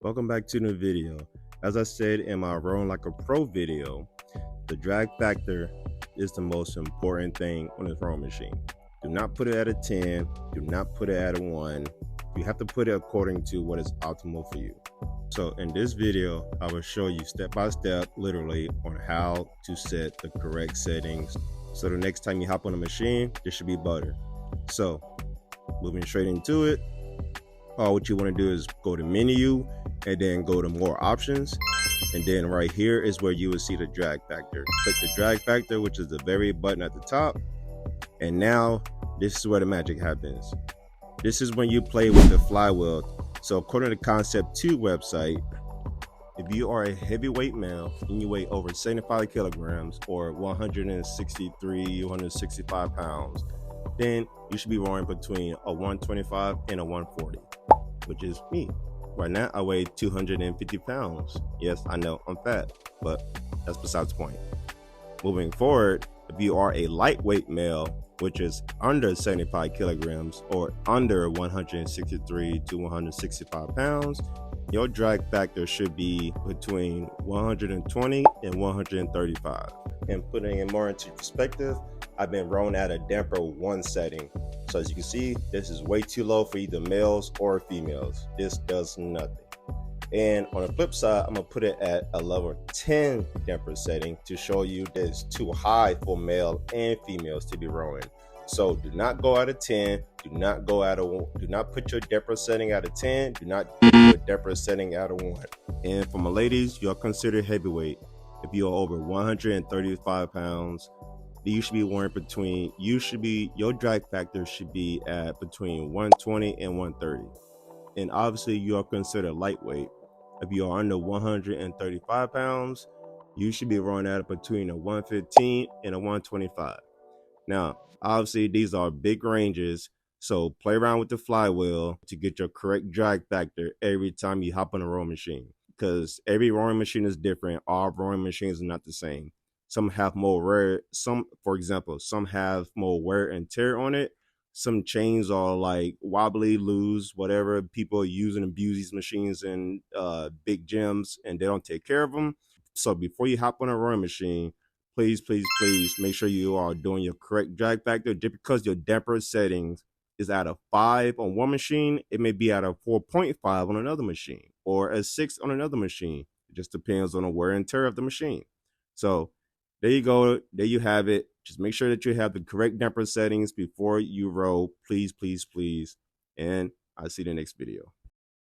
Welcome back to the video. As I said in my Rowing Like a Pro video, the drag factor is the most important thing on this rowing machine. Do not put it at a 10, do not put it at a 1. You have to put it according to what is optimal for you. So in this video, I will show you step by step, literally, on how to set the correct settings. So the next time you hop on the machine, this should be butter. So moving straight into it, what you want to do is go to menu and then go to more options, and then right here is where you will see the drag factor. Click the drag factor, which is the very button at the top, and now this is where the magic happens. This is when you play with the flywheel. So according to Concept 2 website, if you are a heavyweight male and you weigh over 75 kilograms or 163, 165 pounds, then you should be rowing between a 125 and a 140, which is me. Right now, I weigh 250 pounds. Yes, I know I'm fat, but that's besides the point. Moving forward, if you are a lightweight male, which is under 75 kilograms or under 163 to 165 pounds, your drag factor should be between 120 and 135. And putting it more into perspective, I've been rowing at a damper 1 setting. So as you can see, this is way too low for either males or females. This does nothing. And on the flip side, I'm gonna put it at a level 10 damper setting to show you that it's too high for male and females to be rowing. So do not go out of 10. Do not put your damper setting out of 10. Do not put your damper setting out of 1. And for my ladies, you're considered heavyweight. If you're over 135 pounds, you should be wearing your drag factor should be at between 120 and 130. And obviously you are considered lightweight. If you are under 135 pounds, you should be rowing at between a 115 and a 125. Now, obviously these are big ranges, so play around with the flywheel to get your correct drag factor every time you hop on a rowing machine, because every rowing machine is different. All rowing machines are not the same. Some have more wear, some have more wear and tear on it. Some chains are like wobbly, loose, whatever. People use and abuse these machines in big gyms and they don't take care of them. So before you hop on a rowing machine, please make sure you are doing your correct drag factor. Just because your damper settings is at a 5 on one machine, it may be at a 4.5 on another machine or a 6 on another machine. It just depends on the wear and tear of the machine. So there you go. There you have it. Just make sure that you have the correct damper settings before you row. Please. And I'll see you in the next video.